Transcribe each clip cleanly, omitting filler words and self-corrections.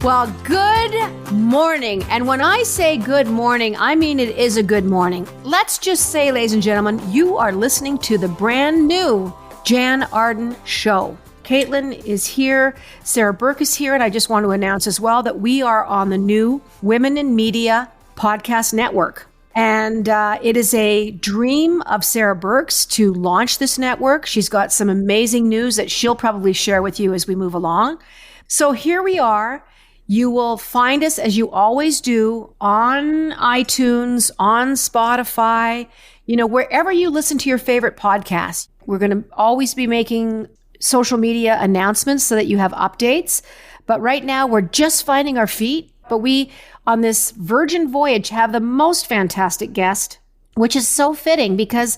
Well, good morning. And when I say good morning, I mean it is a good morning. Let's just say, ladies and gentlemen, you are listening to the brand new Jann Arden show. Caitlin is here, Sarah Burke is here, and I just want to announce as well that we are on the new Women in Media podcast network. And it is a dream of Sarah Burke's to launch this network. She's got some amazing news that she'll probably share with you as we move along. So here we are. You will find us, as you always do, on iTunes, on Spotify, wherever you listen to your favorite podcast. We're going to always be making social media announcements so that you have updates. But right now, we're just finding our feet. But we, on this virgin voyage, have the most fantastic guest, which is so fitting because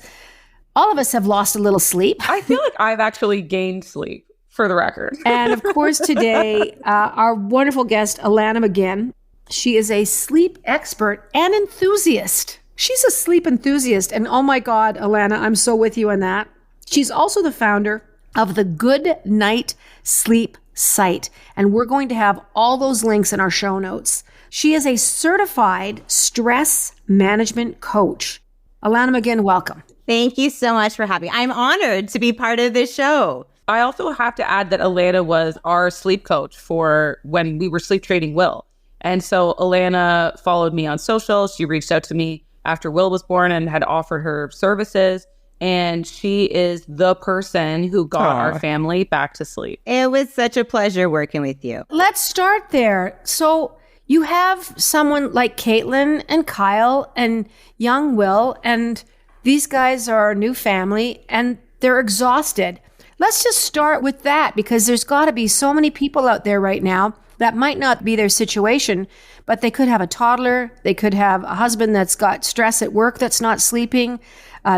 all of us have lost a little sleep. I feel like I've actually gained sleep. For the record. And of course, today, our wonderful guest, Alanna McGinn. She is a sleep expert and enthusiast. She's a sleep enthusiast. And oh my God, Alanna, I'm so with you on that. She's also the founder of the Good Night Sleep site. And we're going to have all those links in our show notes. She is a certified stress management coach. Alanna McGinn, welcome. Thank you so much for having me. I'm honored to be part of this show. I also have to add that Alanna was our sleep coach for when we were sleep training Will. And so Alanna followed me on social. She reached out to me after Will was born and had offered her services. And she is the person who got our family back to sleep. It was such a pleasure working with you. Let's start there. So you have someone like Caitlin and Kyle and young Will, and these guys are our new family and they're exhausted. Let's just start with that because there's got to be so many people out there right now that might not be their situation, but they could have a toddler. They could have a husband that's got stress at work that's not sleeping.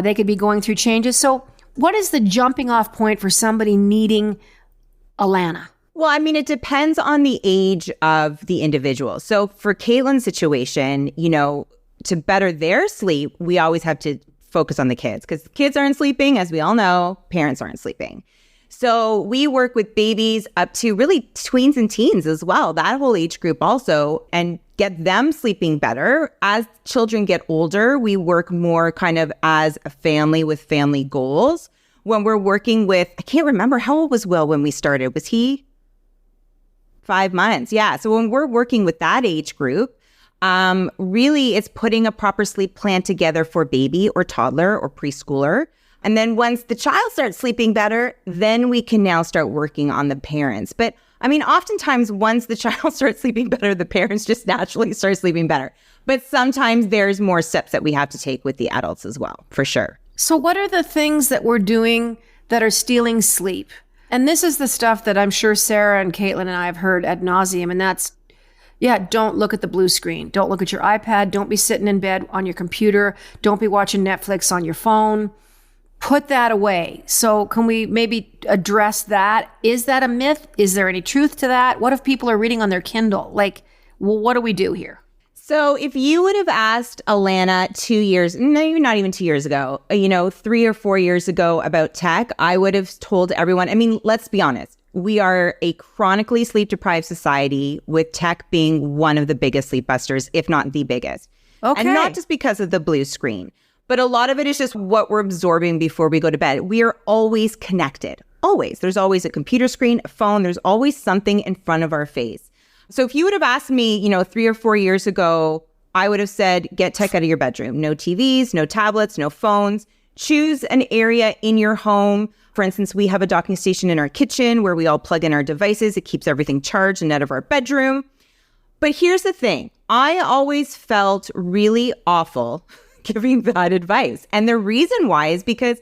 They could be going through changes. So what is the jumping off point for somebody needing Alanna? Well, I mean, it depends on the age of the individual. So for Caitlin's situation, to better their sleep, we always have to focus on the kids because kids aren't sleeping. As we all know, parents aren't sleeping. So we work with babies up to really tweens and teens as well, that whole age group also, and get them sleeping better. As children get older, we work more kind of as a family with family goals. When we're working with, I can't remember, how old was Will when we started? Was he 5 months? Yeah. So when we're working with that age group, really it's putting a proper sleep plan together for baby or toddler or preschooler. And then once the child starts sleeping better, then we can now start working on the parents. But I mean, oftentimes once the child starts sleeping better, the parents just naturally start sleeping better. But sometimes there's more steps that we have to take with the adults as well, for sure. So what are the things that we're doing that are stealing sleep? And this is the stuff that I'm sure Sarah and Caitlin and I have heard ad nauseum, and that's, don't look at the blue screen. Don't look at your iPad. Don't be sitting in bed on your computer. Don't be watching Netflix on your phone. Put that away. So can we maybe address that? Is that a myth? Is there any truth to that? What if people are reading on their Kindle? What do we do here? So if you would have asked Alanna 2 years, no, not even 2 years ago, 3 or 4 years ago about tech, I would have told everyone, I mean, let's be honest. We are a chronically sleep-deprived society with tech being one of the biggest sleep busters, if not the biggest. Okay. And not just because of the blue screen, but a lot of it is just what we're absorbing before we go to bed. We are always connected. Always. There's always a computer screen, a phone. There's always something in front of our face. So if you would have asked me, 3 or 4 years ago, I would have said, get tech out of your bedroom. No TVs, no tablets, no phones. Choose an area in your home. For instance, we have a docking station in our kitchen where we all plug in our devices. It keeps everything charged and out of our bedroom. But here's the thing. I always felt really awful giving that advice. And the reason why is because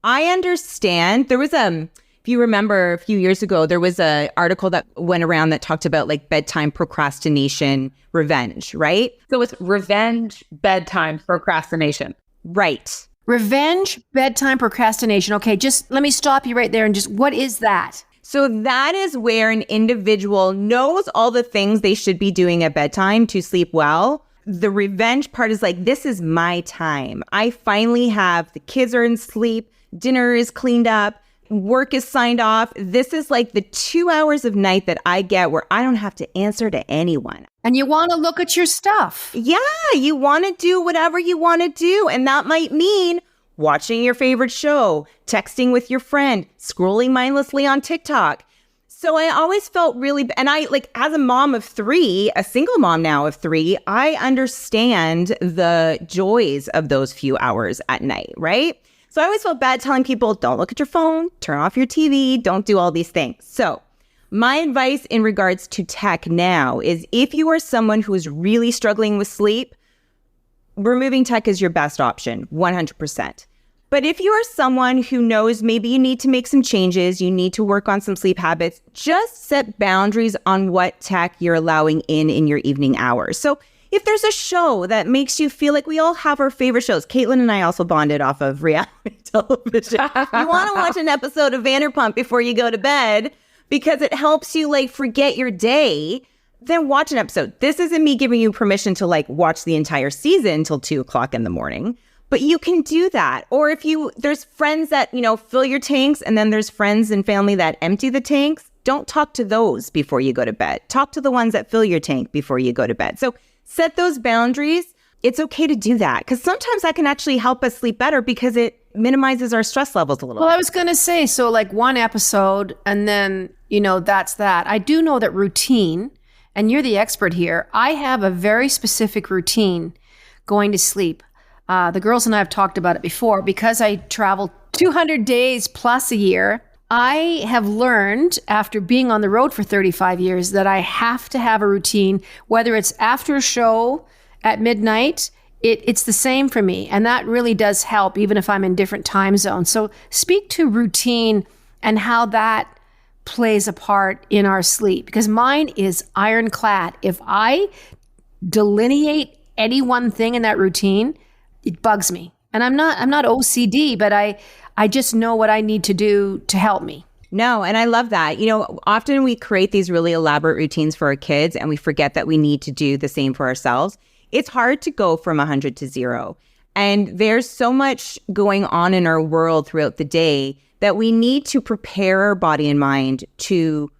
I understand there was if you remember a few years ago, there was an article that went around that talked about bedtime procrastination revenge, right? So it's revenge bedtime procrastination. Right. Revenge bedtime procrastination. Okay, just let me stop you right there and just, what is that? So that is where an individual knows all the things they should be doing at bedtime to sleep well. The revenge part is this is my time. I finally have, the kids are in sleep, dinner is cleaned up, work is signed off. This is like the 2 hours of night that I get where I don't have to answer to anyone. And you want to look at your stuff. Yeah, you want to do whatever you want to do. And that might mean watching your favorite show, texting with your friend, scrolling mindlessly on TikTok. So I always felt really, and I like as a mom of 3, a single mom now of 3, I understand the joys of those few hours at night, right? So I always felt bad telling people, don't look at your phone, turn off your TV, don't do all these things. So my advice in regards to tech now is if you are someone who is really struggling with sleep, removing tech is your best option, 100%. But if you are someone who knows maybe you need to make some changes, you need to work on some sleep habits, just set boundaries on what tech you're allowing in your evening hours. So if there's a show that makes you feel like we all have our favorite shows, Caitlin and I also bonded off of reality television. You want to watch an episode of Vanderpump before you go to bed because it helps you like forget your day, then watch an episode. This isn't me giving you permission to like watch the entire season till 2:00 in the morning. But you can do that. Or if there's friends that, fill your tanks and then there's friends and family that empty the tanks, don't talk to those before you go to bed. Talk to the ones that fill your tank before you go to bed. So set those boundaries. It's okay to do that because sometimes that can actually help us sleep better because it minimizes our stress levels a little bit. Well, I was going to say, so like one episode and then, that's that. I do know that routine, and you're the expert here. I have a very specific routine going to sleep. The girls and I have talked about it before. Because I travel 200 days plus a year, I have learned after being on the road for 35 years that I have to have a routine, whether it's after a show at midnight, it's the same for me. And that really does help, even if I'm in different time zones. So speak to routine and how that plays a part in our sleep, because mine is ironclad. If I delineate any one thing in that routine, it bugs me. And I'm not OCD, but I just know what I need to do to help me. No, and I love that. Often we create these really elaborate routines for our kids and we forget that we need to do the same for ourselves. It's hard to go from 100 to 0. And there's so much going on in our world throughout the day that we need to prepare our body and mind to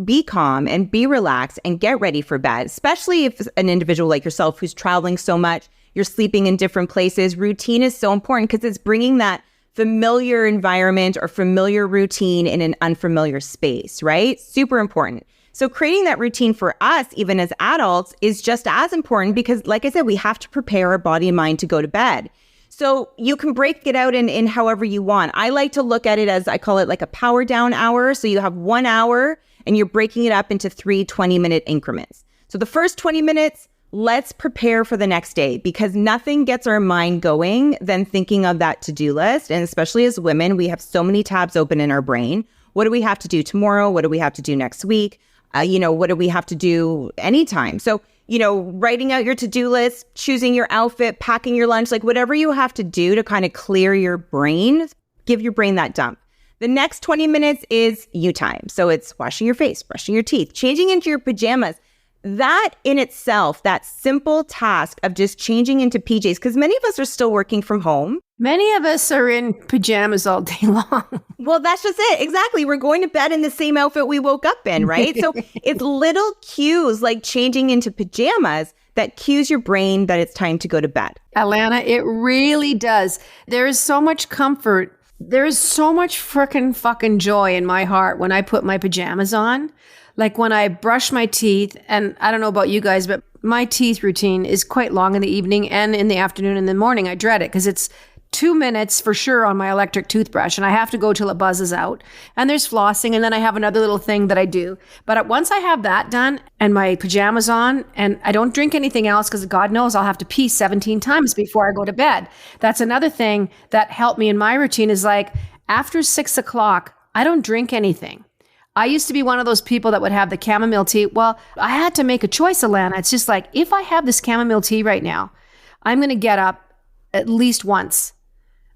be calm and be relaxed and get ready for bed, especially if an individual like yourself who's traveling so much, you're sleeping in different places. Routine is so important because it's bringing that familiar environment or familiar routine in an unfamiliar space, right? Super important. So creating that routine for us, even as adults, is just as important because, like I said, we have to prepare our body and mind to go to bed. So you can break it out in however you want. I like to look at it as, I call it like a power down hour. So you have 1 hour and you're breaking it up into 3 20-minute increments. So the first 20 minutes, let's prepare for the next day because nothing gets our mind going than thinking of that to-do list. And especially as women, we have so many tabs open in our brain. What do we have to do tomorrow? What do we have to do next week? What do we have to do anytime? So, writing out your to-do list, choosing your outfit, packing your lunch, like whatever you have to do to kind of clear your brain, give your brain that dump. The next 20 minutes is you time. So it's washing your face, brushing your teeth, changing into your pajamas. That in itself, that simple task of just changing into PJs, because many of us are still working from home. Many of us are in pajamas all day long. Well, that's just it. Exactly. We're going to bed in the same outfit we woke up in, right? So it's little cues like changing into pajamas that cues your brain that it's time to go to bed. Alanna, it really does. There is so much comfort. There is so much frickin' fucking joy in my heart when I put my pajamas on. Like when I brush my teeth, and I don't know about you guys, but my teeth routine is quite long in the evening and in the afternoon and in the morning. I dread it because it's 2 minutes for sure on my electric toothbrush and I have to go till it buzzes out. And there's flossing and then I have another little thing that I do. But once I have that done and my pajamas on and I don't drink anything else because God knows I'll have to pee 17 times before I go to bed. That's another thing that helped me in my routine is like after 6 o'clock, I don't drink anything. I used to be one of those people that would have the chamomile tea. Well, I had to make a choice, Alanna. It's just like, if I have this chamomile tea right now, I'm going to get up at least once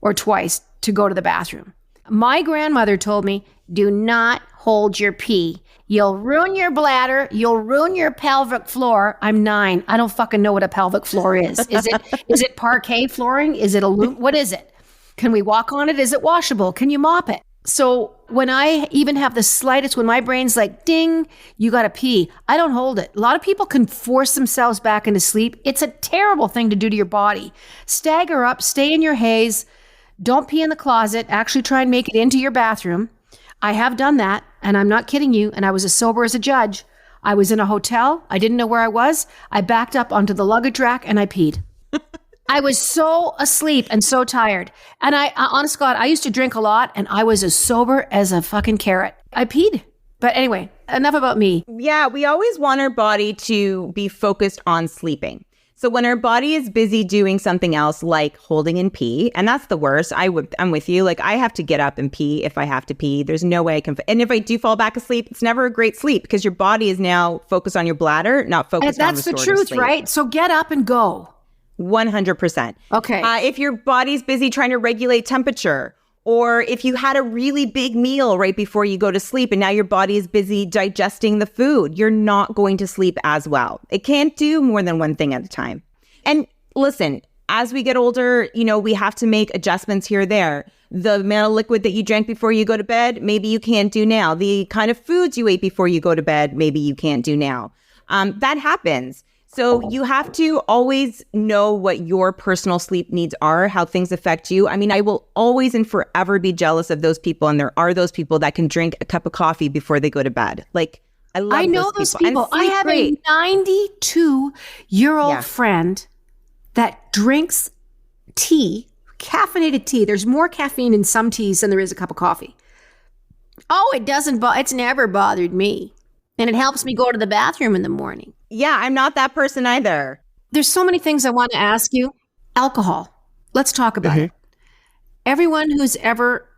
or twice to go to the bathroom. My grandmother told me, do not hold your pee. You'll ruin your bladder. You'll ruin your pelvic floor. I'm 9. I don't fucking know what a pelvic floor is. Is it parquet flooring? Is it what is it? Can we walk on it? Is it washable? Can you mop it? So when I even have the slightest, when my brain's like, ding, you got to pee, I don't hold it. A lot of people can force themselves back into sleep. It's a terrible thing to do to your body. Stagger up, stay in your haze. Don't pee in the closet. Actually try and make it into your bathroom. I have done that, and I'm not kidding you. And I was as sober as a judge. I was in a hotel. I didn't know where I was. I backed up onto the luggage rack and I peed. I was so asleep and so tired. And honest to God, I used to drink a lot and I was as sober as a fucking carrot. I peed. But anyway, enough about me. Yeah, we always want our body to be focused on sleeping. So when our body is busy doing something else like holding in pee, and that's the worst, I'm with you. Like I have to get up and pee if I have to pee. There's no way I can. And if I do fall back asleep, it's never a great sleep because your body is now focused on your bladder, not focused on restorative sleep. That's the truth, right? So get up and go. 100%. Okay. If your body's busy trying to regulate temperature, or if you had a really big meal right before you go to sleep and now your body is busy digesting the food, you're not going to sleep as well. It can't do more than one thing at a time. And listen, as we get older, we have to make adjustments here or there. The amount of liquid that you drank before you go to bed, maybe you can't do now. The kind of foods you ate before you go to bed, maybe you can't do now. That happens. So you have to always know what your personal sleep needs are, how things affect you. I mean, I will always and forever be jealous of those people. And there are those people that can drink a cup of coffee before they go to bed. Like, I know those people. I have a 92-year-old friend that drinks tea, caffeinated tea. There's more caffeine in some teas than there is a cup of coffee. Oh, it's never bothered me. And it helps me go to the bathroom in the morning. Yeah, I'm not that person either. There's so many things I want to ask you. Alcohol. Let's talk about it. Everyone who's ever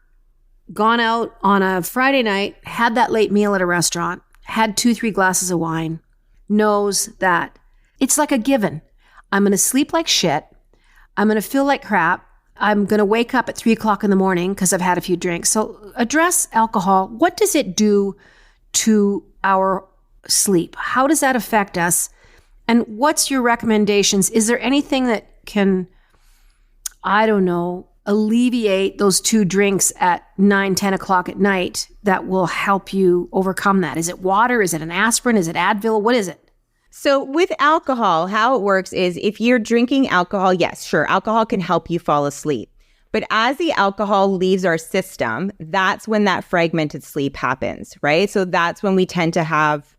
gone out on a Friday night, had that late meal at a restaurant, had 2-3 glasses of wine, knows that it's like a given. I'm going to sleep like shit. I'm going to feel like crap. I'm going to wake up at 3 o'clock in the morning because I've had a few drinks. So address alcohol. What does it do to our sleep? How does that affect us? And what's your recommendations? Is there anything that can, I don't know, alleviate those 2 drinks at 9-10 o'clock at night that will help you overcome that? Is it water? Is it an aspirin? Is it Advil? What is it? So with alcohol, how it works is if you're drinking alcohol, yes, sure, alcohol can help you fall asleep. But as the alcohol leaves our system, that's when that fragmented sleep happens, right? So that's when we tend to have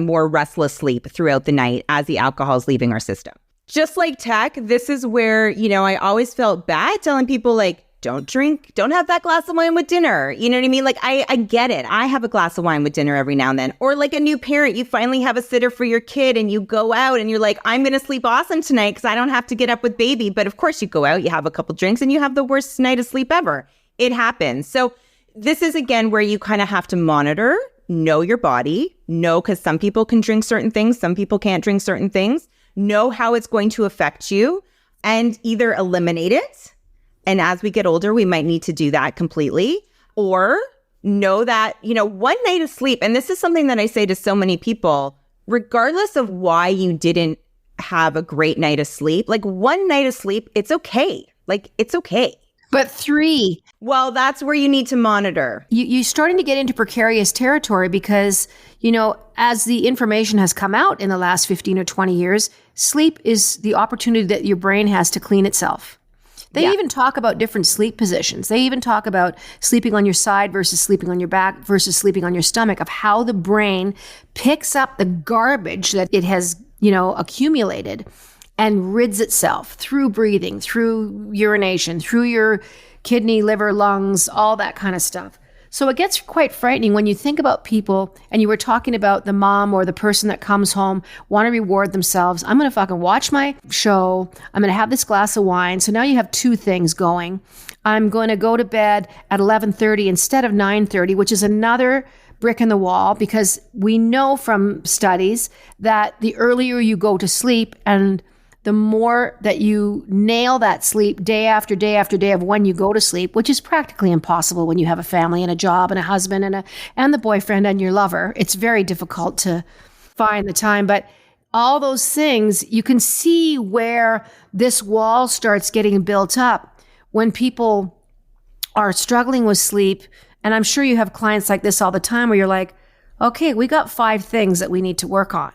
more restless sleep throughout the night as the alcohol is leaving our system. Just like tech, this is where, I always felt bad telling people like, don't have that glass of wine with dinner. You know what I mean? Like, I get it. I have a glass of wine with dinner every now and then. Or like a new parent, you finally have a sitter for your kid and you go out and you're like, I'm going to sleep awesome tonight because I don't have to get up with baby. But of course you go out, you have a couple drinks and you have the worst night of sleep ever. It happens. So this is, again, where you kind of have to monitor, know your body, know because some people can drink certain things, some people can't drink certain things, know how it's going to affect you and either eliminate it. And as we get older, we might need to do that completely, or know that, one night of sleep, and this is something that I say to so many people, regardless of why you didn't have a great night of sleep, like one night of sleep, it's okay. Like, it's okay. But 3. Well, that's where you need to monitor. You're starting to get into precarious territory because, as the information has come out in the last 15 or 20 years, sleep is the opportunity that your brain has to clean itself. They even talk about different sleep positions. They even talk about sleeping on your side versus sleeping on your back versus sleeping on your stomach, of how the brain picks up the garbage that it has, accumulated and rids itself through breathing, through urination, through your kidney, liver, lungs, all that kind of stuff. So it gets quite frightening when you think about people, and you were talking about the mom or the person that comes home, want to reward themselves. I'm going to fucking watch my show. I'm going to have this glass of wine. So now you have 2 things going. I'm going to go to bed at 11:30 instead of 9:30, which is another brick in the wall, because we know from studies that the earlier you go to sleep and the more that you nail that sleep day after day after day of when you go to sleep, which is practically impossible when you have a family and a job and a husband and the boyfriend and your lover. It's very difficult to find the time. But all those things, you can see where this wall starts getting built up when people are struggling with sleep And I'm sure you have clients like this all the time where you're like, okay, we got 5 things that we need to work on.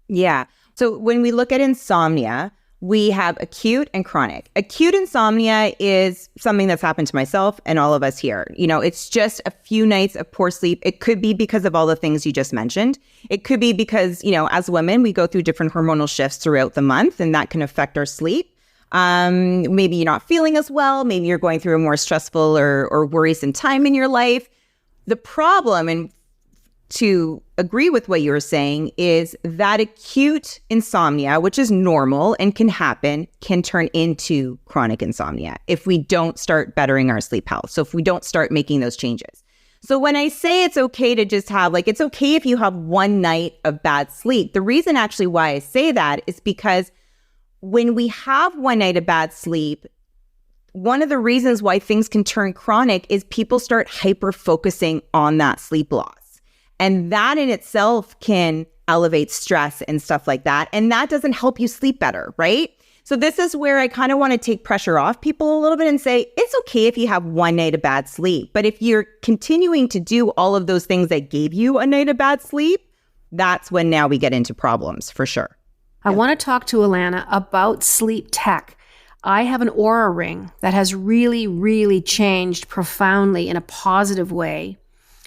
Yeah. So when we look at insomnia, we have acute and chronic. Acute insomnia is something that's happened to myself and all of us here. It's just a few nights of poor sleep. It could be because of all the things you just mentioned. It could be because, as women, we go through different hormonal shifts throughout the month, and that can affect our sleep. Maybe you're not feeling as well. Maybe you're going through a more stressful or worrisome time in your life. The problem, and to agree with what you were saying, is that acute insomnia, which is normal and can happen, can turn into chronic insomnia if we don't start bettering our sleep health. So if we don't start making those changes. So when I say it's okay to just have, it's okay if you have one night of bad sleep, the reason actually why I say that is because when we have one night of bad sleep, one of the reasons why things can turn chronic is people start hyper-focusing on that sleep loss. And that in itself can elevate stress and stuff like that. And that doesn't help you sleep better, right? So this is where I kind of want to take pressure off people a little bit and say, it's okay if you have one night of bad sleep. But if you're continuing to do all of those things that gave you a night of bad sleep, that's when now we get into problems for sure. I want to talk to Alanna about sleep tech. I have an Oura ring that has really, really changed profoundly in a positive way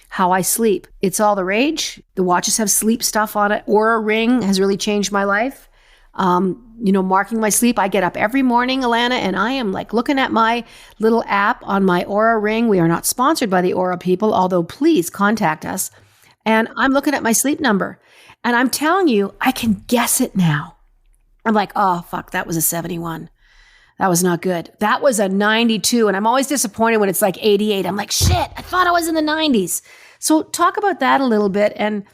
how I sleep. It's all the rage. The watches have sleep stuff on it. Oura ring has really changed my life. Marking my sleep. I get up every morning, Alanna, and I am looking at my little app on my Oura ring. We are not sponsored by the Oura people, although please contact us. And I'm looking at my sleep number. And I'm telling you, I can guess it now. I'm like, oh, fuck, that was a 71. That was not good. That was a 92. And I'm always disappointed when it's 88. I'm like, shit, I thought I was in the 90s. So talk about that a little bit. And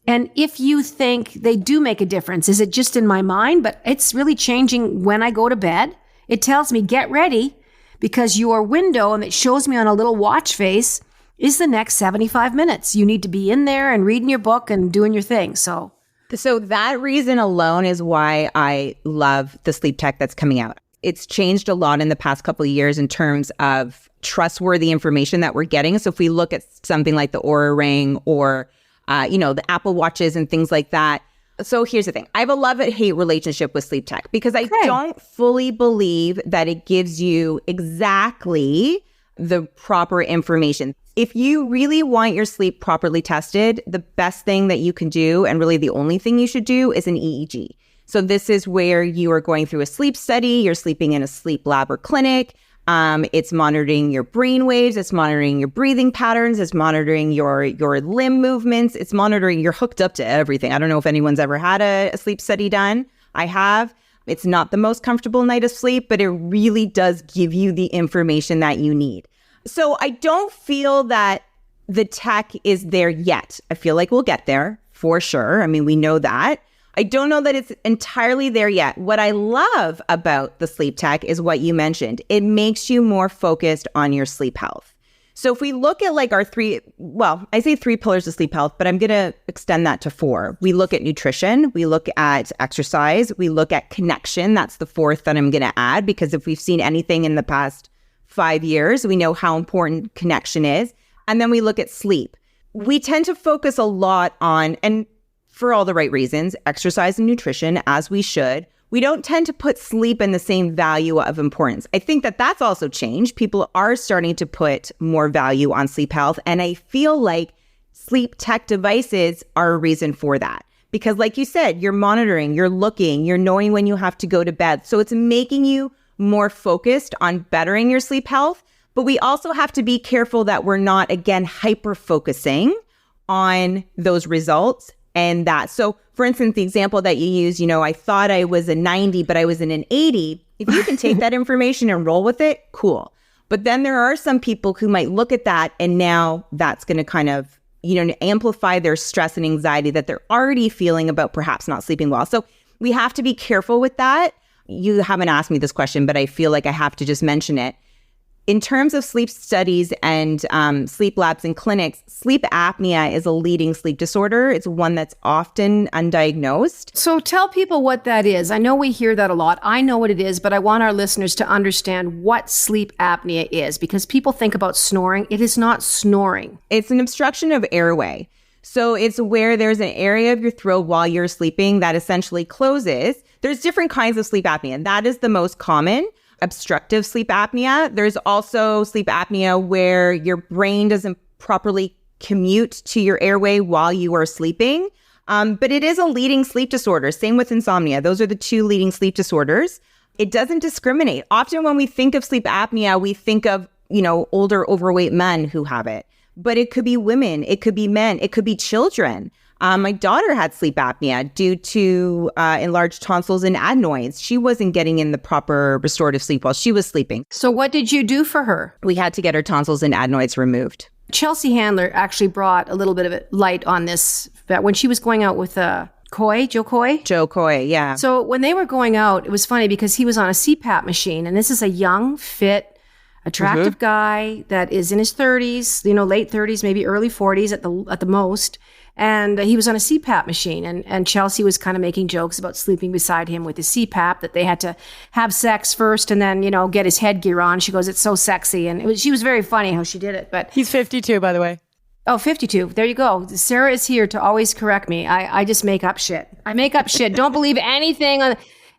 if you think they do make a difference, is it just in my mind? But it's really changing when I go to bed. It tells me, get ready, because your window, and it shows me on a little watch face, is the next 75 minutes. You need to be in there and reading your book and doing your thing. So that reason alone is why I love the sleep tech that's coming out. It's changed a lot in the past couple of years in terms of trustworthy information that we're getting. So if we look at something like the Oura Ring or, the Apple Watches and things like that. So here's the thing. I have a love-hate relationship with sleep tech because I don't fully believe that it gives you exactly the proper information. If you really want your sleep properly tested, the best thing that you can do, and really the only thing you should do, is an EEG. So this is where you are going through a sleep study, you're sleeping in a sleep lab or clinic. It's monitoring your brain waves, it's monitoring your breathing patterns, it's monitoring your limb movements, it's monitoring, you're hooked up to everything. I don't know if anyone's ever had a sleep study done. I have. It's not the most comfortable night of sleep, but it really does give you the information that you need. So I don't feel that the tech is there yet. I feel like we'll get there for sure. I mean, we know that. I don't know that it's entirely there yet. What I love about the sleep tech is what you mentioned. It makes you more focused on your sleep health. So if we look at our I say 3 pillars of sleep health, but I'm going to extend that to 4. We look at nutrition, we look at exercise, we look at connection. That's the 4th that I'm going to add, because if we've seen anything in the past 5 years, we know how important connection is. And then we look at sleep. We tend to focus a lot on, and for all the right reasons, exercise and nutrition, as we should. We don't tend to put sleep in the same value of importance. I think that that's also changed. People are starting to put more value on sleep health. And I feel like sleep tech devices are a reason for that. Because like you said, you're monitoring, you're looking, you're knowing when you have to go to bed. So it's making you more focused on bettering your sleep health. But we also have to be careful that we're not, again, hyper-focusing on those results. And that, so for instance, the example that you use, I thought I was a 90, but I was in an 80. If you can take that information and roll with it, cool. But then there are some people who might look at that, and now that's going to kind of, amplify their stress and anxiety that they're already feeling about perhaps not sleeping well. So we have to be careful with that. You haven't asked me this question, but I feel like I have to just mention it. In terms of sleep studies and sleep labs and clinics, sleep apnea is a leading sleep disorder. It's one that's often undiagnosed. So tell people what that is. I know we hear that a lot. I know what it is, but I want our listeners to understand what sleep apnea is, because people think about snoring. It is not snoring. It's an obstruction of airway. So it's where there's an area of your throat while you're sleeping that essentially closes. There's different kinds of sleep apnea. That is the most common. Obstructive sleep apnea. There's also sleep apnea where your brain doesn't properly commute to your airway while you are sleeping. But it is a leading sleep disorder. Same with insomnia. Those are the two leading sleep disorders. It doesn't discriminate. Often when we think of sleep apnea, we think of, older, overweight men who have it. But it could be women. It could be men. It could be children. My daughter had sleep apnea due to enlarged tonsils and adenoids. She wasn't getting in the proper restorative sleep while she was sleeping. So what did you do for her? We had to get her tonsils and adenoids removed. Chelsea Handler actually brought a little bit of light on this when she was going out with Joe Coy. Joe Coy, yeah. So when they were going out, it was funny because he was on a CPAP machine, and this is a young, fit, attractive guy that is in his 30s, late 30s, maybe early 40s at the most. And he was on a CPAP machine, and Chelsea was kind of making jokes about sleeping beside him with his CPAP, that they had to have sex first and then, get his headgear on. She goes, "It's so sexy." And she was very funny how she did it. But he's 52, by the way. Oh, 52. There you go. Sarah is here to always correct me. I just make up shit. I make up shit. Don't believe anything.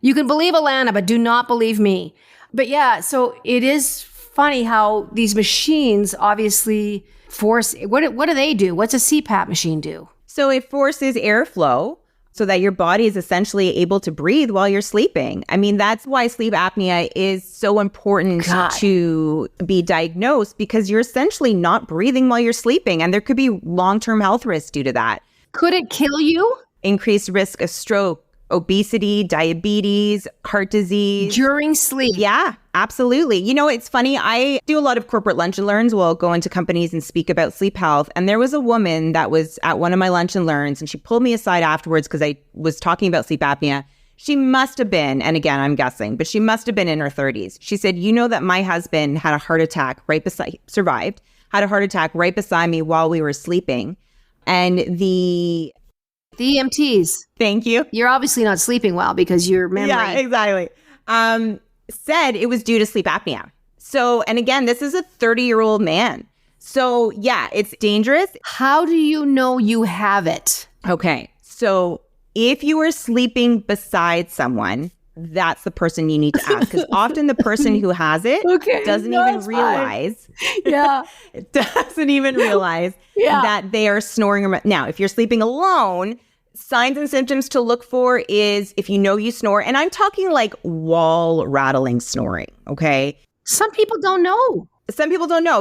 You can believe Alanna, but do not believe me. But yeah, so it is funny how these machines obviously force, what do they do? What's a CPAP machine do? So it forces airflow so that your body is essentially able to breathe while you're sleeping. I mean, that's why sleep apnea is so important to be diagnosed, because you're essentially not breathing while you're sleeping. And there could be long-term health risks due to that. Could it kill you? Increased risk of stroke, obesity, diabetes, heart disease. During sleep? Yeah, absolutely. It's funny. I do a lot of corporate lunch and learns. We'll go into companies and speak about sleep health. And there was a woman that was at one of my lunch and learns, and she pulled me aside afterwards because I was talking about sleep apnea. She must have been, and again, I'm guessing, but she must have been in her 30s. She said, that my husband had a heart attack survived, had a heart attack right beside me while we were sleeping. And the EMTs. Thank you. You're obviously not sleeping well because your memory. Yeah, exactly. Said it was due to sleep apnea. So, and again, this is a 30-year-old man. So yeah, it's dangerous. How do you know you have it? Okay. So if you are sleeping beside someone, that's the person you need to ask, because often the person who has it doesn't even realize. Yeah. Doesn't even realize that they are snoring. Now, if you're sleeping alone, signs and symptoms to look for is if you snore, and I'm talking like wall rattling snoring, okay? Some people don't know.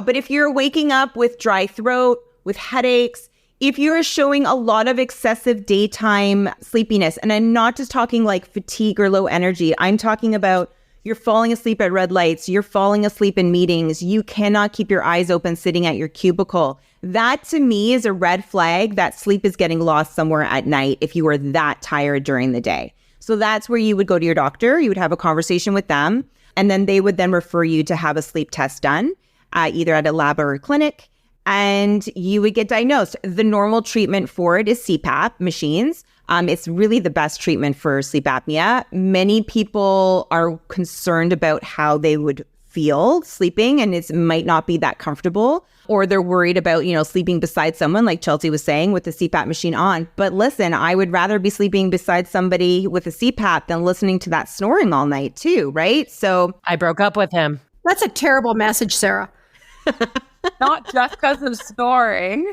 But if you're waking up with dry throat, with headaches, if you're showing a lot of excessive daytime sleepiness, and I'm not just talking like fatigue or low energy, I'm talking about you're falling asleep at red lights, you're falling asleep in meetings, you cannot keep your eyes open sitting at your cubicle. That to me is a red flag that sleep is getting lost somewhere at night if you are that tired during the day. So that's where you would go to your doctor, you would have a conversation with them, and then they would then refer you to have a sleep test done, either at a lab or a clinic, and you would get diagnosed. The normal treatment for it is CPAP machines. It's really the best treatment for sleep apnea. Many people are concerned about how they would feel sleeping, and it might not be that comfortable, or they're worried about, sleeping beside someone, like Chelsea was saying, with the CPAP machine on. But listen, I would rather be sleeping beside somebody with a CPAP than listening to that snoring all night too, right? So I broke up with him. That's a terrible message, Sarah. Not just because of snoring.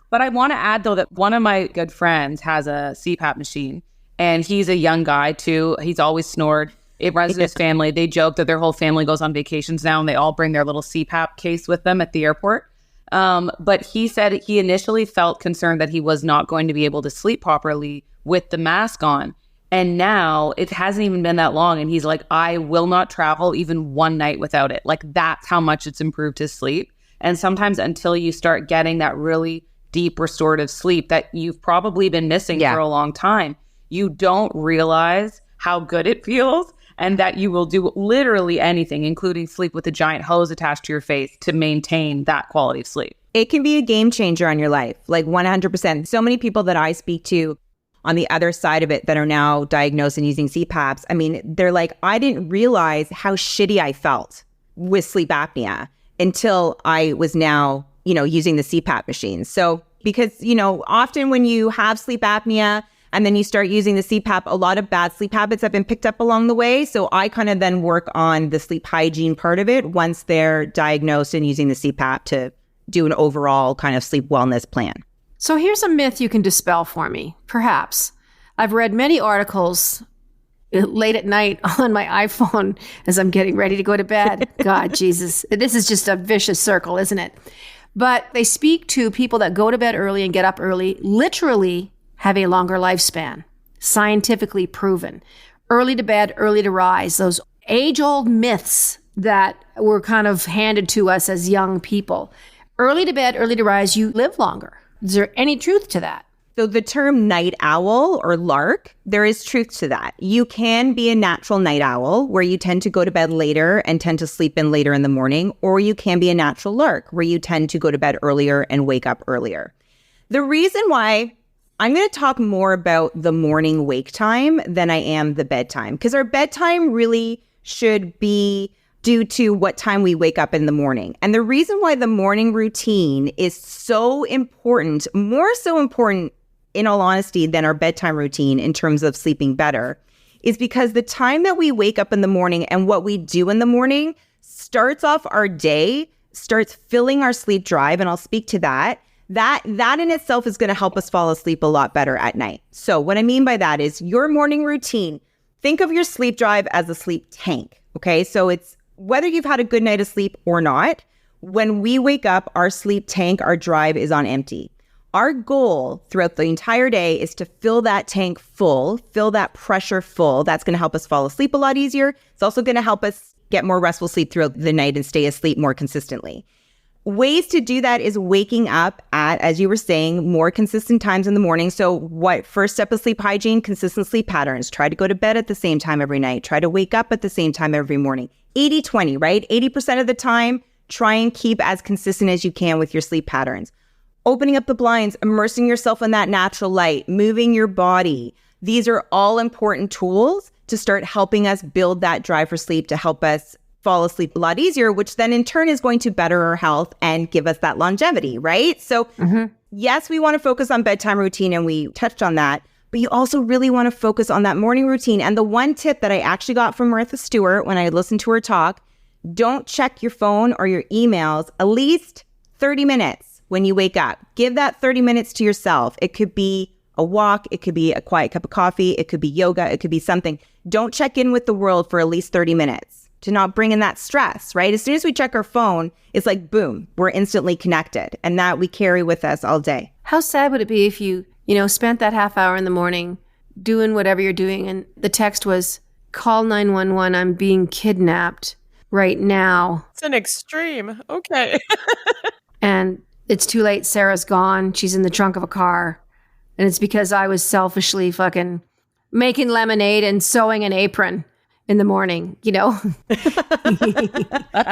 But I want to add, though, that one of my good friends has a CPAP machine, and he's a young guy, too. He's always snored. It runs in his family. They joke that their whole family goes on vacations now, and they all bring their little CPAP case with them at the airport. But he said he initially felt concerned that he was not going to be able to sleep properly with the mask on. And now it hasn't even been that long, and he's like, I will not travel even one night without it. Like, that's how much it's improved his sleep. And sometimes until you start getting that really deep restorative sleep that you've probably been missing for a long time, you don't realize how good it feels and that you will do literally anything, including sleep with a giant hose attached to your face, to maintain that quality of sleep. It can be a game changer on your life, like 100%. So many people that I speak to on the other side of it that are now diagnosed and using CPAPs, I mean, they're like, I didn't realize how shitty I felt with sleep apnea until I was now, using the CPAP machines. So because, often when you have sleep apnea and then you start using the CPAP, a lot of bad sleep habits have been picked up along the way. So I kind of then work on the sleep hygiene part of it once they're diagnosed and using the CPAP to do an overall kind of sleep wellness plan. So here's a myth you can dispel for me, perhaps. I've read many articles late at night on my iPhone as I'm getting ready to go to bed. God, Jesus, this is just a vicious circle, isn't it? But they speak to people that go to bed early and get up early, literally have a longer lifespan, scientifically proven. Early to bed, early to rise, those age-old myths that were kind of handed to us as young people. Early to bed, early to rise, you live longer. Is there any truth to that? So the term night owl or lark, there is truth to that. You can be a natural night owl where you tend to go to bed later and tend to sleep in later in the morning, or you can be a natural lark where you tend to go to bed earlier and wake up earlier. The reason why I'm going to talk more about the morning wake time than I am the bedtime, because our bedtime really should be due to what time we wake up in the morning. And the reason why the morning routine is so important, more so important in all honesty than our bedtime routine in terms of sleeping better, is because the time that we wake up in the morning and what we do in the morning starts off our day, starts filling our sleep drive. And I'll speak to that. That in itself is going to help us fall asleep a lot better at night. So what I mean by that is your morning routine, think of your sleep drive as a sleep tank. Okay. So it's whether you've had a good night of sleep or not, when we wake up, our sleep tank, our drive is on empty. Our goal throughout the entire day is to fill that tank full, fill that pressure full. That's going to help us fall asleep a lot easier. It's also going to help us get more restful sleep throughout the night and stay asleep more consistently. Ways to do that is waking up at, as you were saying, more consistent times in the morning. So first step of sleep hygiene, consistent sleep patterns. Try to go to bed at the same time every night. Try to wake up at the same time every morning. 80-20, right? 80% of the time, try and keep as consistent as you can with your sleep patterns. Opening up the blinds, immersing yourself in that natural light, moving your body. These are all important tools to start helping us build that drive for sleep to help us fall asleep a lot easier, which then in turn is going to better our health and give us that longevity, right? So yes, we want to focus on bedtime routine and we touched on that, but you also really want to focus on that morning routine. And the one tip that I actually got from Martha Stewart when I listened to her talk, don't check your phone or your emails at least 30 minutes when you wake up. Give that 30 minutes to yourself. It could be a walk. It could be a quiet cup of coffee. It could be yoga. It could be something. Don't check in with the world for at least 30 minutes to not bring in that stress, right? As soon as we check our phone, it's like, boom, we're instantly connected, and that we carry with us all day. How sad would it be if you spent that half hour in the morning doing whatever you're doing and the text was, call 911, I'm being kidnapped right now. It's an extreme. Okay. And it's too late. Sarah's gone. She's in the trunk of a car. And it's because I was selfishly fucking making lemonade and sewing an apron in the morning,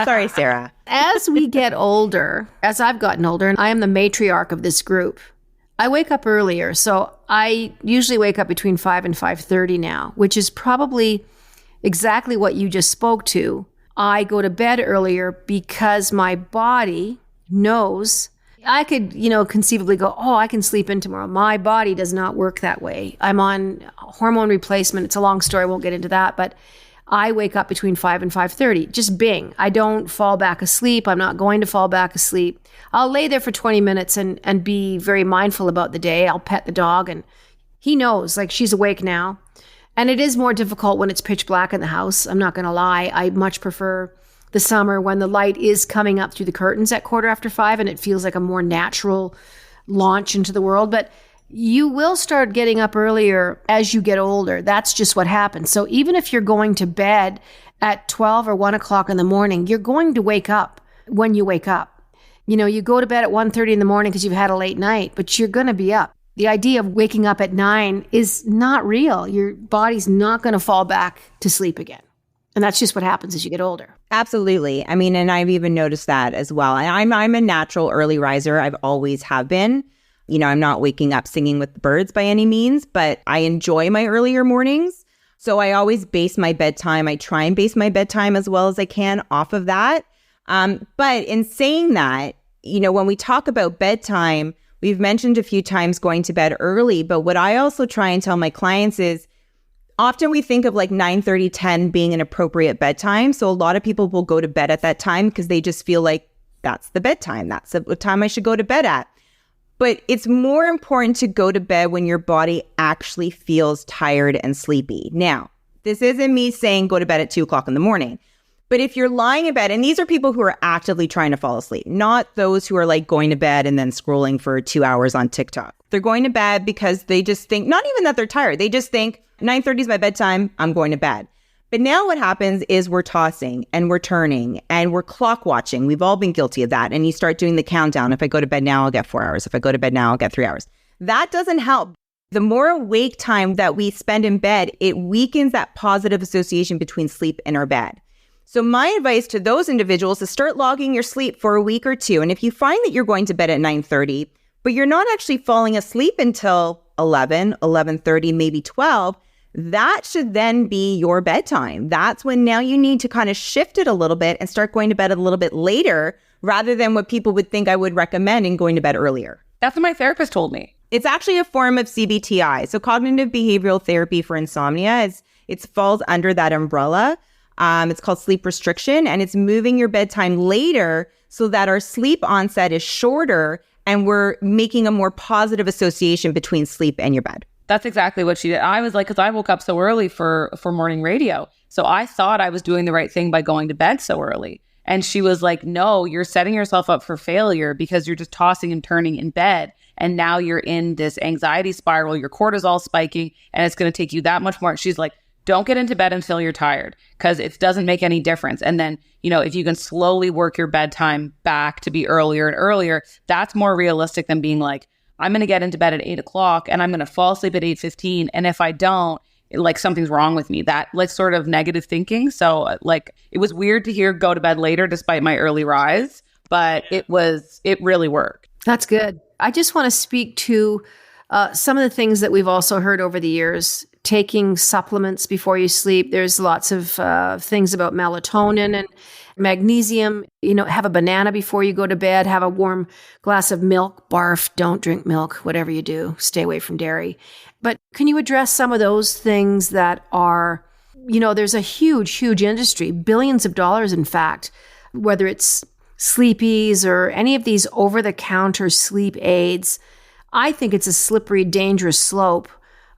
Sorry, Sarah. As we get older, as I've gotten older, and I am the matriarch of this group, I wake up earlier. So I usually wake up between 5 and 5:30 now, which is probably exactly what you just spoke to. I go to bed earlier because my body knows I could, conceivably go, I can sleep in tomorrow. My body does not work that way. I'm on hormone replacement. It's a long story. I won't get into that. But I wake up between 5 and 5:30. Just bing. I don't fall back asleep. I'm not going to fall back asleep. I'll lay there for 20 minutes and be very mindful about the day. I'll pet the dog and he knows, like, she's awake now. And it is more difficult when it's pitch black in the house. I'm not going to lie. I much prefer the summer when the light is coming up through the curtains at 5:15 and it feels like a more natural launch into the world. But you will start getting up earlier as you get older. That's just what happens. So even if you're going to bed at 12 or 1 o'clock in the morning, you're going to wake up when you wake up. You go to bed at 1:30 in the morning because you've had a late night, but you're going to be up. The idea of waking up at 9 is not real. Your body's not going to fall back to sleep again. And that's just what happens as you get older. Absolutely. I mean, and I've even noticed that as well. And I'm a natural early riser. I've always have been. You know, I'm not waking up singing with the birds by any means, but I enjoy my earlier mornings. So I always base my bedtime. I try and base my bedtime as well as I can off of that. But in saying that, you know, when we talk about bedtime, we've mentioned a few times going to bed early. But what I also try and tell my clients is often we think of like 9:30, 10 being an appropriate bedtime. So a lot of people will go to bed at that time because they just feel like that's the bedtime. That's the time I should go to bed at. But it's more important to go to bed when your body actually feels tired and sleepy. Now, this isn't me saying go to bed at 2:00 in the morning. But if you're lying in bed, and these are people who are actively trying to fall asleep, not those who are like going to bed and then scrolling for 2 hours on TikTok. They're going to bed because they just think, not even that they're tired. They just think 9:30 is my bedtime. I'm going to bed. But now what happens is we're tossing and we're turning and we're clock watching. We've all been guilty of that. And you start doing the countdown. If I go to bed now, I'll get 4 hours. If I go to bed now, I'll get 3 hours. That doesn't help. The more awake time that we spend in bed, it weakens that positive association between sleep and our bed. So my advice to those individuals is start logging your sleep for a week or two. And if you find that you're going to bed at 9:30, but you're not actually falling asleep until 11, 11:30, maybe 12, that should then be your bedtime. That's when now you need to kind of shift it a little bit and start going to bed a little bit later rather than what people would think I would recommend in going to bed earlier. That's what my therapist told me. It's actually a form of CBTI. So cognitive behavioral therapy for insomnia it falls under that umbrella. It's called sleep restriction, and it's moving your bedtime later so that our sleep onset is shorter and we're making a more positive association between sleep and your bed. That's exactly what she did. I was like, because I woke up so early for morning radio. So I thought I was doing the right thing by going to bed so early. And she was like, no, you're setting yourself up for failure because you're just tossing and turning in bed. And now you're in this anxiety spiral, your cortisol spiking, and it's going to take you that much more. She's like, don't get into bed until you're tired because it doesn't make any difference. And then, you know, if you can slowly work your bedtime back to be earlier and earlier, that's more realistic than being like, I'm going to get into bed at 8:00 and I'm going to fall asleep at 8:15. And if I don't, like something's wrong with me, that like sort of negative thinking. So like, it was weird to hear go to bed later despite my early rise, but it really worked. That's good. I just want to speak to some of the things that we've also heard over the years. Taking supplements before you sleep. There's lots of things about melatonin and magnesium. You know, have a banana before you go to bed. Have a warm glass of milk. Barf. Don't drink milk. Whatever you do, stay away from dairy. But can you address some of those things that are, you know, there's a huge, huge industry, billions of dollars, in fact, whether it's Sleepies or any of these over-the-counter sleep aids. I think it's a slippery, dangerous slope.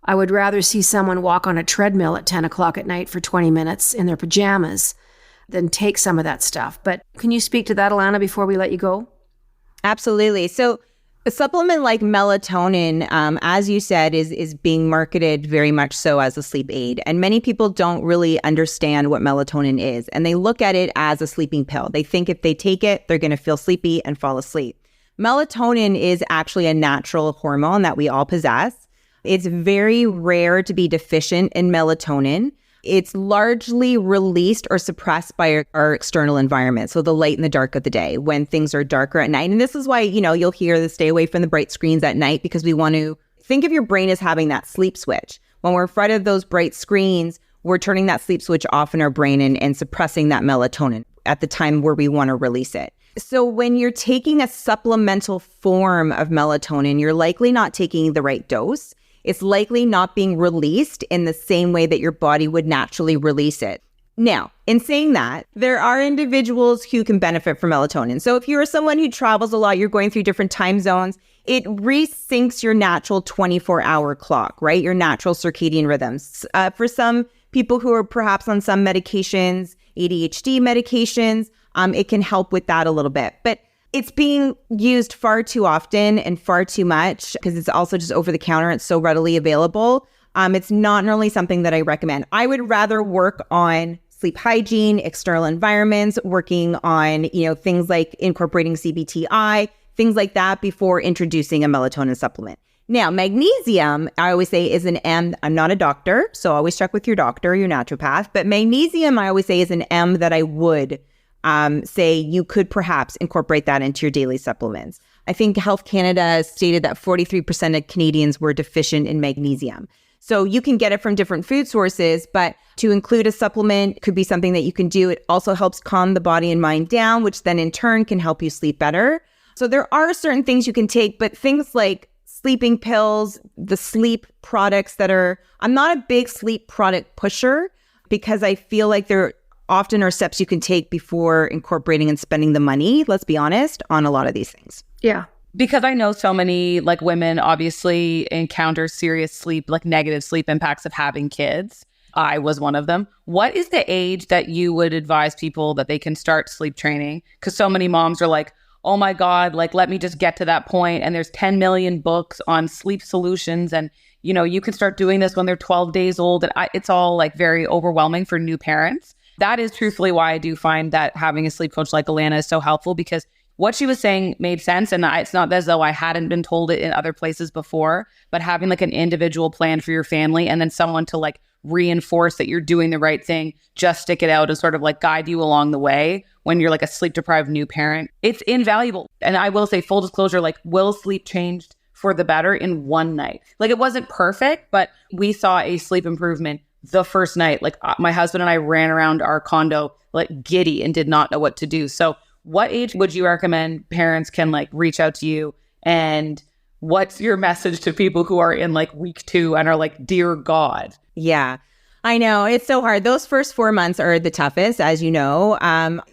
I would rather see someone walk on a treadmill at 10 o'clock at night for 20 minutes in their pajamas than take some of that stuff. But can you speak to that, Alanna, before we let you go? Absolutely. So a supplement like melatonin, as you said, is being marketed very much so as a sleep aid. And many people don't really understand what melatonin is. And they look at it as a sleeping pill. They think if they take it, they're going to feel sleepy and fall asleep. Melatonin is actually a natural hormone that we all possess. It's very rare to be deficient in melatonin. It's largely released or suppressed by our external environment. So the light and the dark of the day when things are darker at night. And this is why, you know, you'll hear the stay away from the bright screens at night because we want to think of your brain as having that sleep switch. When we're in front of those bright screens, we're turning that sleep switch off in our brain and suppressing that melatonin at the time where we want to release it. So when you're taking a supplemental form of melatonin, you're likely not taking the right dose. It's likely not being released in the same way that your body would naturally release it. Now, in saying that, there are individuals who can benefit from melatonin. So if you're someone who travels a lot, you're going through different time zones, it resyncs your natural 24-hour clock, right? Your natural circadian rhythms. For some people who are perhaps on some medications, ADHD medications, it can help with that a little bit. But it's being used far too often and far too much because it's also just over the counter. It's so readily available. It's not really something that I recommend. I would rather work on sleep hygiene, external environments, working on, you know, things like incorporating CBTI, things like that before introducing a melatonin supplement. Now, magnesium, I always say, is an M. I'm not a doctor, so always check with your doctor or your naturopath. But magnesium, I always say, is an M that I would say you could perhaps incorporate that into your daily supplements. I think Health Canada stated that 43% of Canadians were deficient in magnesium. So you can get it from different food sources, but to include a supplement could be something that you can do. It also helps calm the body and mind down, which then in turn can help you sleep better. So there are certain things you can take, but things like sleeping pills, the sleep products I'm not a big sleep product pusher because I feel like there often are steps you can take before incorporating and spending the money, let's be honest, on a lot of these things. Yeah. Because I know so many like women obviously encounter serious sleep, like negative sleep impacts of having kids. I was one of them. What is the age that you would advise people that they can start sleep training? Because so many moms are like, oh my God, like, let me just get to that point. And there's 10 million books on sleep solutions. And, you know, you can start doing this when they're 12 days old. And it's all like very overwhelming for new parents. That is truthfully why I do find that having a sleep coach like Alanna is so helpful, because what she was saying made sense. And it's not as though I hadn't been told it in other places before, but having like an individual plan for your family and then someone to like reinforce that you're doing the right thing, just stick it out and sort of like guide you along the way when you're like a sleep deprived new parent. It's invaluable. And I will say, full disclosure, like Will's sleep changed for the better in one night. Like it wasn't perfect, but we saw a sleep improvement the first night. Like my husband and I ran around our condo like giddy and did not know what to do. So what age would you recommend parents can like reach out to you? And what's your message to people who are in like week 2 and are like, dear God? Yeah, I know. It's so hard. Those first 4 months are the toughest, as you know.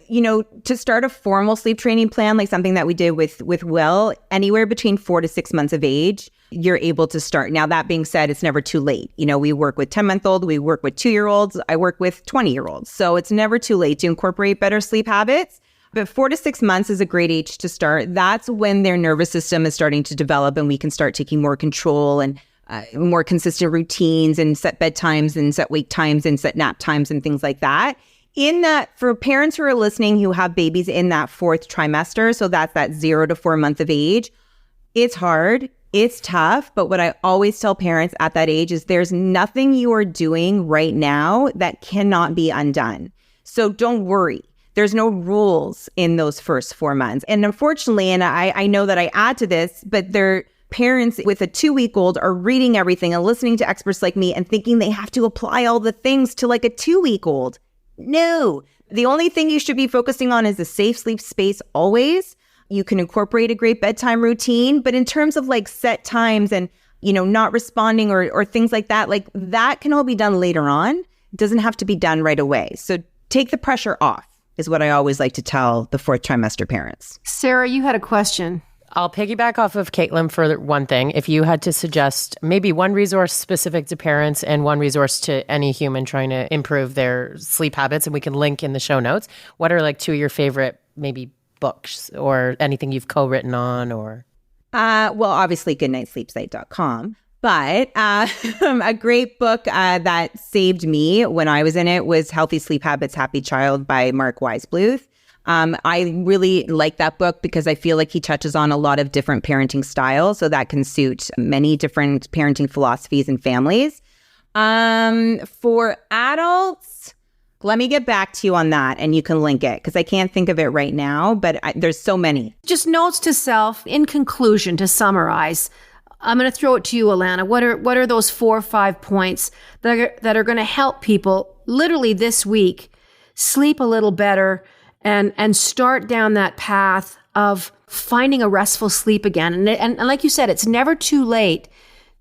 To start a formal sleep training plan, like something that we did with Will, anywhere between 4 to 6 months of age, you're able to start. Now, that being said, it's never too late. You know, we work with 10-month-old, we work with 2-year-olds, I work with 20-year-olds. So it's never too late to incorporate better sleep habits. But 4 to 6 months is a great age to start. That's when their nervous system is starting to develop and we can start taking more control and more consistent routines and set bedtimes and set wake times and set nap times and things like that. In that, for parents who are listening who have babies in that 4th trimester, so that's that 0 to 4 month of age, it's hard, it's tough. But what I always tell parents at that age is there's nothing you are doing right now that cannot be undone. So don't worry. There's no rules in those first 4 months. And unfortunately, and I know that I add to this, but their parents with a 2-week-old are reading everything and listening to experts like me and thinking they have to apply all the things to like a 2-week-old. No, the only thing you should be focusing on is a safe sleep space always. You can incorporate a great bedtime routine, but in terms of like set times and, you know, not responding or things like that can all be done later on. It doesn't have to be done right away. So take the pressure off is what I always like to tell the 4th trimester parents. Sarah, you had a question. I'll piggyback off of Caitlin for one thing. If you had to suggest maybe one resource specific to parents and one resource to any human trying to improve their sleep habits, and we can link in the show notes, what are like 2 of your favorite maybe books or anything you've co-written on or? Well, obviously goodnightsleepsite.com. But a great book that saved me when I was in it was Healthy Sleep Habits, Happy Child by Mark Weisbluth. I really like that book because I feel like he touches on a lot of different parenting styles, so that can suit many different parenting philosophies and families. For adults, let me get back to you on that and you can link it because I can't think of it right now, but there's so many. Just notes to self, in conclusion, to summarize, I'm going to throw it to you, Alanna. What are those 4 or 5 points that are going to help people literally this week sleep a little better and start down that path of finding a restful sleep again? And like you said, it's never too late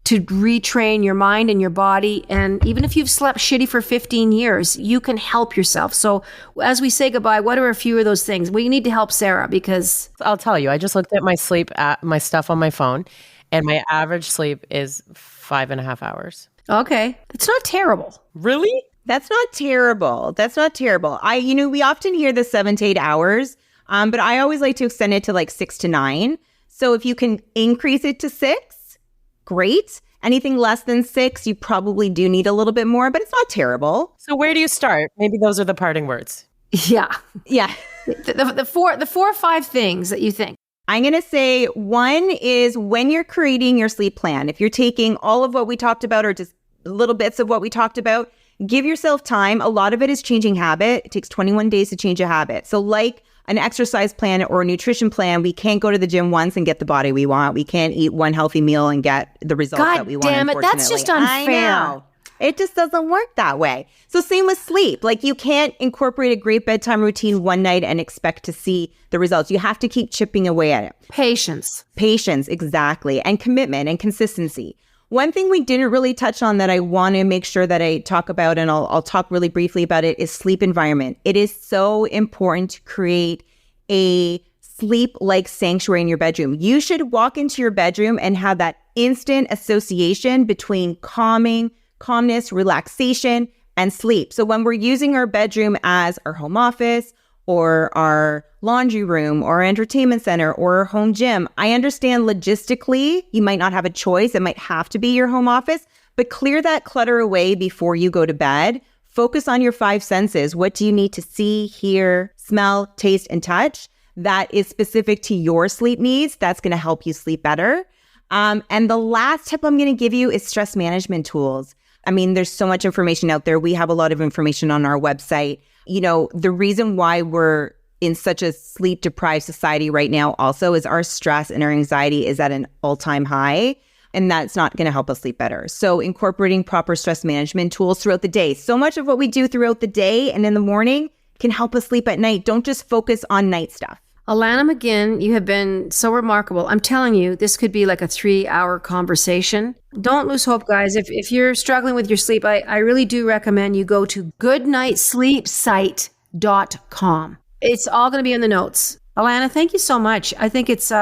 to retrain your mind and your body. And even if you've slept shitty for 15 years, you can help yourself. So as we say goodbye, what are a few of those things? Well, you need to help Sarah because I'll tell you, I just looked at my stuff on my phone and my average sleep is 5.5 hours. Okay. It's not terrible. Really? That's not terrible. We often hear the 7 to 8 hours, but I always like to extend it to like 6 to 9. So if you can increase it to 6, great. Anything less than 6, you probably do need a little bit more, but it's not terrible. So where do you start? Maybe those are the parting words. Yeah. Yeah. The four or five things that you think. I'm going to say one is when you're creating your sleep plan, if you're taking all of what we talked about or just little bits of what we talked about, give yourself time. A lot of it is changing habit. It takes 21 days to change a habit. So like an exercise plan or a nutrition plan, we can't go to the gym once and get the body we want. We can't eat one healthy meal and get the results that we want. God damn it, that's just unfair. I know. It just doesn't work that way. So same with sleep. Like you can't incorporate a great bedtime routine one night and expect to see the results. You have to keep chipping away at it. Patience, exactly. And commitment and consistency. One thing we didn't really touch on that I want to make sure that I talk about, and I'll talk really briefly about it, is sleep environment. It is so important to create a sleep-like sanctuary in your bedroom. You should walk into your bedroom and have that instant association between calmness, relaxation, and sleep. So when we're using our bedroom as our home office or our laundry room or entertainment center or our home gym, I understand logistically, you might not have a choice. It might have to be your home office, but clear that clutter away before you go to bed. Focus on your 5 senses. What do you need to see, hear, smell, taste, and touch that is specific to your sleep needs? That's going to help you sleep better. And the last tip I'm going to give you is stress management tools. I mean, there's so much information out there. We have a lot of information on our website. You know, the reason why we're in such a sleep deprived society right now also is our stress and our anxiety is at an all-time high, and that's not going to help us sleep better. So incorporating proper stress management tools throughout the day. So much of what we do throughout the day and in the morning can help us sleep at night. Don't just focus on night stuff. Alanna McGinn, you have been so remarkable. I'm telling you, this could be like a 3-hour conversation. Don't lose hope, guys. If you're struggling with your sleep, I really do recommend you go to goodnightsleepsite.com. It's all going to be in the notes. Alanna, thank you so much. I think it's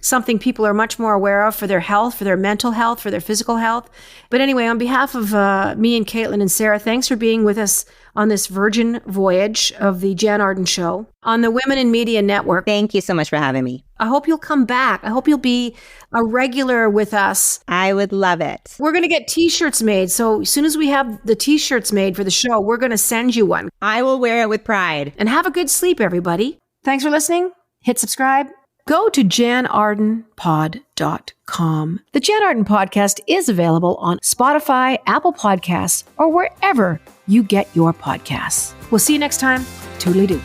something people are much more aware of for their health, for their mental health, for their physical health. But anyway, on behalf of me and Caitlin and Sarah, thanks for being with us on this virgin voyage of the Jann Arden Show on the Women in Media Network. Thank you so much for having me. I hope you'll come back. I hope you'll be a regular with us. I would love it. We're going to get t-shirts made. So as soon as we have the t-shirts made for the show, we're going to send you one. I will wear it with pride. And have a good sleep, everybody. Thanks for listening. Hit subscribe. Go to JannArdenPod.com. The Jann Arden Podcast is available on Spotify, Apple Podcasts, or wherever you get your podcasts. We'll see you next time. Toodly-doo.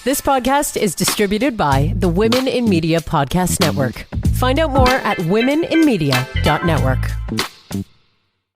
This podcast is distributed by the Women in Media Podcast Network. Find out more at womeninmedia.network.